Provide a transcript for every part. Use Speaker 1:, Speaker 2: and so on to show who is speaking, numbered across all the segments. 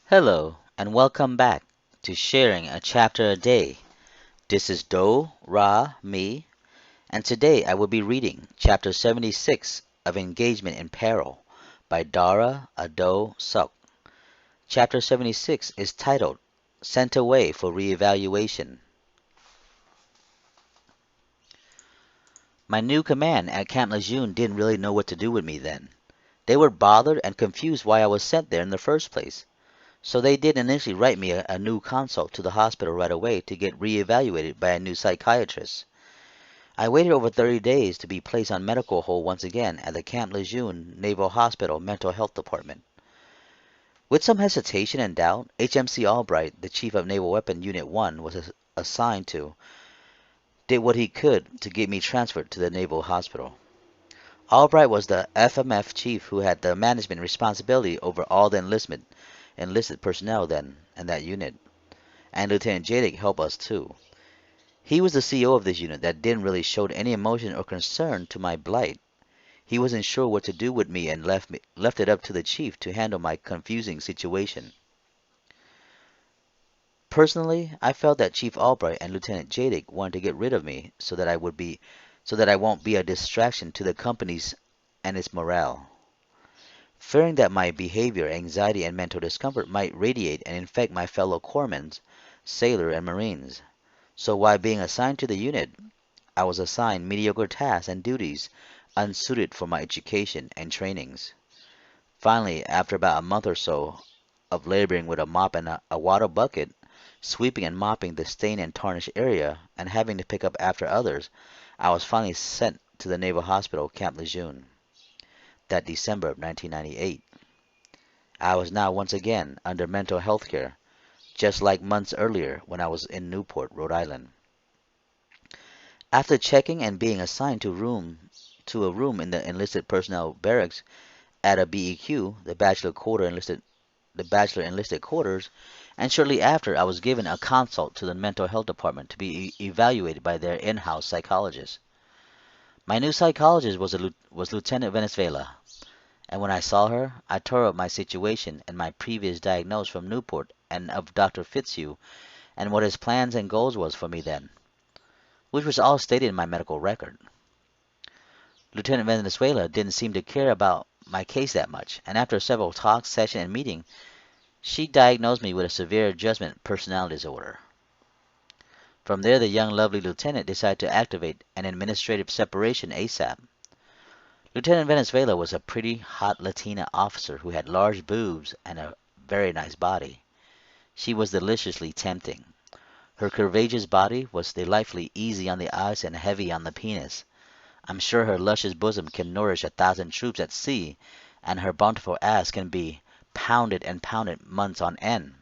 Speaker 1: Hello, and welcome back to Sharing a Chapter a Day. This is Do, Ra, me, and today I will be reading Chapter 76 of Engagement in Peril by Dara, Odoe, Suk. Chapter 76 is titled Sent Away for Reevaluation. My new command at Camp Lejeune didn't really know what to do with me then. They were bothered and confused why I was sent there in the first place. So they did initially write me a new consult to the hospital right away to get reevaluated by a new psychiatrist. I waited over 30 days to be placed on medical hold once again at the Camp Lejeune Naval Hospital Mental Health Department. With some hesitation and doubt, HMC Albright, the chief of Naval Weapon Unit 1 was assigned to, did what he could to get me transferred to the Naval Hospital. Albright was the FMF chief who had the management responsibility over all the enlisted personnel then in that unit, and Lieutenant Jadick helped us too. He was the CO of this unit that didn't really show any emotion or concern to my plight. He wasn't sure what to do with me and left it up to the chief to handle my confusing situation. Personally, I felt that Chief Albright and Lieutenant Jadick wanted to get rid of me so that I won't be a distraction to the company's and its morale. Fearing that my behavior, anxiety, and mental discomfort might radiate and infect my fellow corpsmen, sailors, and marines. So while being assigned to the unit, I was assigned mediocre tasks and duties unsuited for my education and trainings. Finally, after about a month or so of laboring with a mop and a water bucket, sweeping and mopping the stained and tarnished area, and having to pick up after others, I was finally sent to the Naval Hospital, Camp Lejeune, that December of 1998. I was now once again under mental health care, just like months earlier when I was in Newport, Rhode Island. After checking and being assigned to a room in the enlisted personnel barracks at a BEQ, the bachelor enlisted quarters, and shortly after I was given a consult to the mental health department to be evaluated by their in-house psychologist. My new psychologist was Lieutenant Venezuela, and when I saw her, I tore up my situation and my previous diagnosis from Newport and of Dr. Fitzhugh and what his plans and goals was for me then, which was all stated in my medical record. Lieutenant Venezuela didn't seem to care about my case that much, and after several talks, session, and meeting, she diagnosed me with a severe adjustment personality disorder. From there, the young lovely lieutenant decided to activate an administrative separation ASAP. Lieutenant Venezuela was a pretty, hot Latina officer who had large boobs and a very nice body. She was deliciously tempting. Her curvaceous body was delightfully easy on the eyes and heavy on the penis. I'm sure her luscious bosom can nourish 1,000 troops at sea, and her bountiful ass can be pounded and pounded months on end.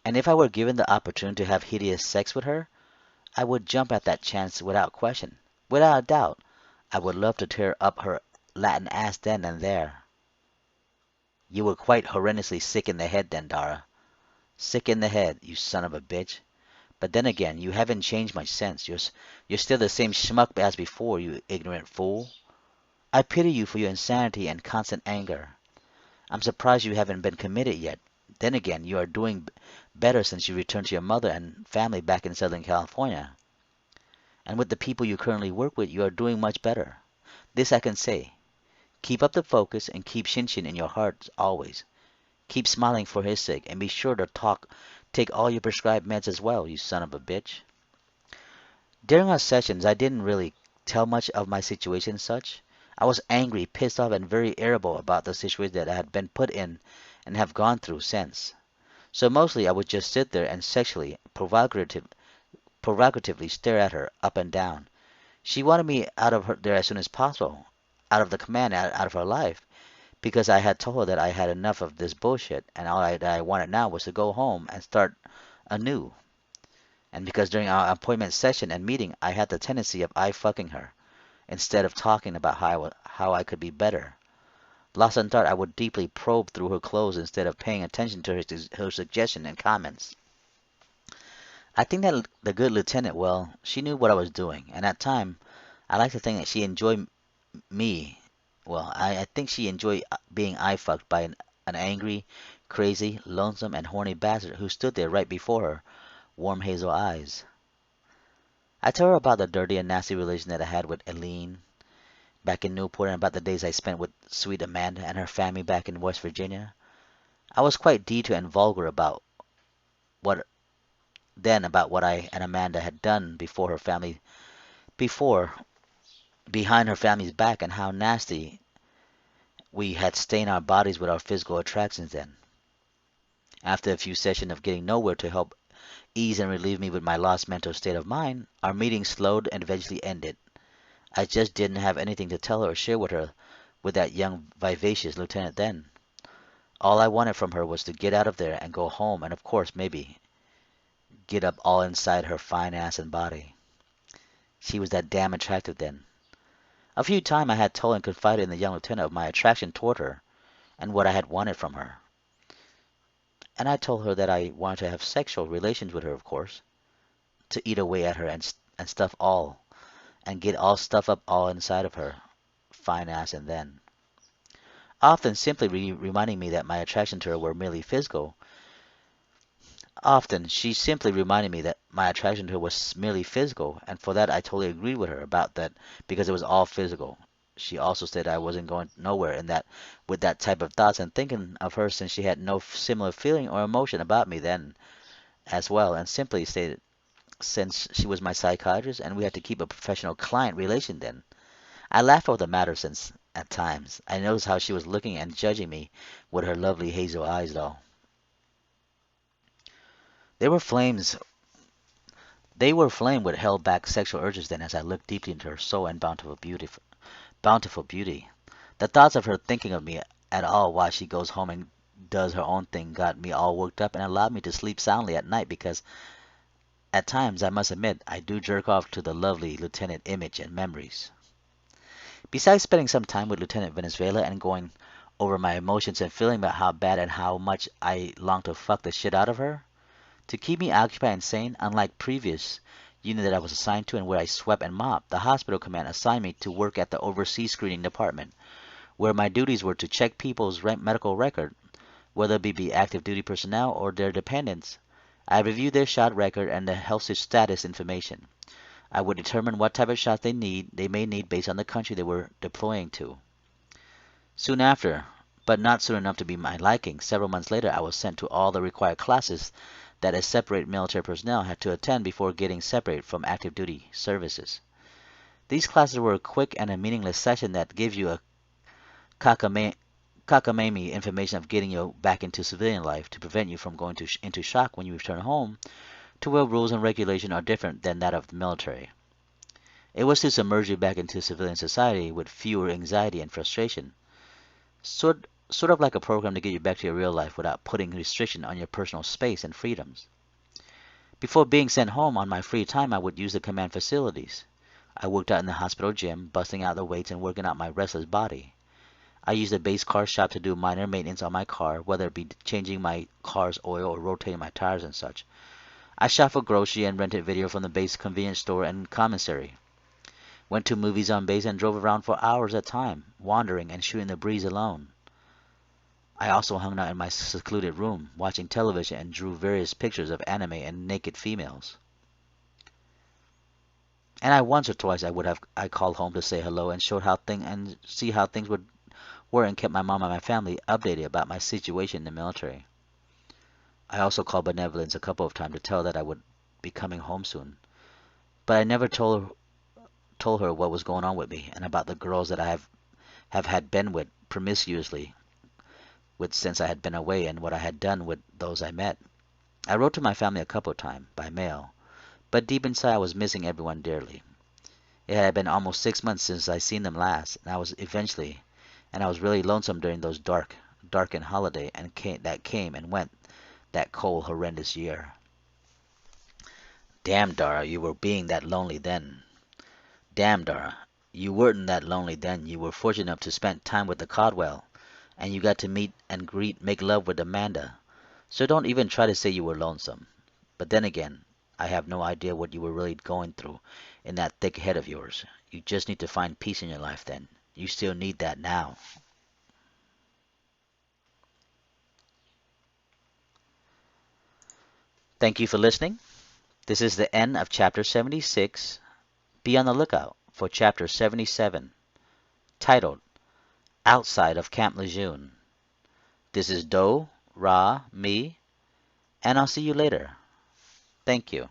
Speaker 1: And if I were given the opportunity to have hideous sex with her, I would jump at that chance without question. Without a doubt, I would love to tear up her Latin ass then and there. You were quite horrendously sick in the head then, Dara. Sick in the head, you son of a bitch. But then again, you haven't changed much since. You're still the same schmuck as before, you ignorant fool. I pity you for your insanity and constant anger. I'm surprised you haven't been committed yet. Then again, you are doing better since you returned to your mother and family back in Southern California. And with the people you currently work with, you are doing much better. This I can say. Keep up the focus and keep Shinshin in your hearts always. Keep smiling for his sake, and be sure to take all your prescribed meds as well, you son of a bitch. During our sessions, I didn't really tell much of my situation as such. I was angry, pissed off, and very irritable about the situation that I had been put in and have gone through since. So mostly I would just sit there and sexually, provocatively stare at her up and down. She wanted me out of there as soon as possible, out of the command, out of her life, because I had told her that I had enough of this bullshit, and that I wanted now was to go home and start anew. And because during our appointment session and meeting, I had the tendency of fucking her, instead of talking about how I could be better. Lost in thought, I would deeply probe through her clothes instead of paying attention to her suggestions and comments. I think that the good lieutenant, well, she knew what I was doing, and at time, I like to think that she enjoyed me. Well, I think she enjoyed being eye fucked by an angry, crazy, lonesome, and horny bastard who stood there right before her, warm hazel eyes. I told her about the dirty and nasty relation that I had with Eileen back in Newport and about the days I spent with sweet Amanda and her family back in West Virginia. I was quite detailed and vulgar what about what I and Amanda had done before behind her family's back and how nasty we had stained our bodies with our physical attractions then. After a few sessions of getting nowhere to help ease and relieve me with my lost mental state of mind, our meeting slowed and eventually ended. I just didn't have anything to tell her or share with her with that young vivacious lieutenant then. All I wanted from her was to get out of there and go home and of course maybe get up all inside her fine ass and body. She was that damn attractive then. A few times I had told and confided in the young lieutenant of my attraction toward her and what I had wanted from her. And I told her that I wanted to have sexual relations with her, of course, to eat away at her and stuff all, and get all stuff up all inside of her, fine ass and then. Often simply reminding me that my attraction to her were merely physical. Often she simply reminded me that my attraction to her was merely physical, and for that I totally agreed with her about that because it was all physical. She also said I wasn't going nowhere in that with that type of thoughts and thinking of her since she had no similar feeling or emotion about me then as well, and simply stated since she was my psychiatrist and we had to keep a professional client relation then. I laughed over the matter since, at times, I noticed how she was looking and judging me with her lovely hazel eyes, though. They were flames. They were flame with held back sexual urges then as I looked deeply into her soul and bountiful beauty. The thoughts of her thinking of me at all while she goes home and does her own thing got me all worked up and allowed me to sleep soundly at night because at times, I must admit, I do jerk off to the lovely Lieutenant image and memories. Besides spending some time with Lieutenant Venezuela and going over my emotions and feeling about how bad and how much I long to fuck the shit out of her, to keep me occupied and sane, unlike previous unit that I was assigned to and where I swept and mopped, the hospital command assigned me to work at the overseas screening department, where my duties were to check people's medical record, whether it be active duty personnel or their dependents. I reviewed their shot record and the health status information. I would determine what type of shots they may need based on the country they were deploying to. Soon after, but not soon enough to be my liking, several months later I was sent to all the required classes that a separate military personnel had to attend before getting separated from active duty services. These classes were a quick and a meaningless session that gives you a cockamamie information of getting you back into civilian life to prevent you from going into shock when you return home to where rules and regulations are different than that of the military. It was to submerge you back into civilian society with fewer anxiety and frustration. Sort of like a program to get you back to your real life without putting restriction on your personal space and freedoms. Before being sent home on my free time, I would use the command facilities. I worked out in the hospital gym, busting out the weights and working out my restless body. I used the base car shop to do minor maintenance on my car, whether it be changing my car's oil or rotating my tires and such. I shopped for grocery and rented video from the base convenience store and commissary. Went to movies on base and drove around for hours at a time, wandering and shooting the breeze alone. I also hung out in my secluded room, watching television and drew various pictures of anime and naked females. And I once or twice I called home to say hello and showed how thing and see how things were and kept my mom and my family updated about my situation in the military. I also called Benevolence a couple of times to tell her that I would be coming home soon, but I never told her what was going on with me and about the girls that I have had been with promiscuously with since I had been away and what I had done with those I met. I wrote to my family a couple of times by mail, but deep inside I was missing everyone dearly. It had been almost 6 months since I seen them last, and I was really lonesome during those darkened holiday that came and went that cold, horrendous year. Damn, Dara, you were being that lonely then. Damn, Dara, you weren't that lonely then. You were fortunate enough to spend time with the Codwell, and you got to meet and make love with Amanda. So don't even try to say you were lonesome. But then again, I have no idea what you were really going through in that thick head of yours. You just need to find peace in your life then. You still need that now. Thank you for listening. This is the end of chapter 76. Be on the lookout for chapter 77, titled Outside of Camp Lejeune. This is Do, Ra, me, and I'll see you later. Thank you.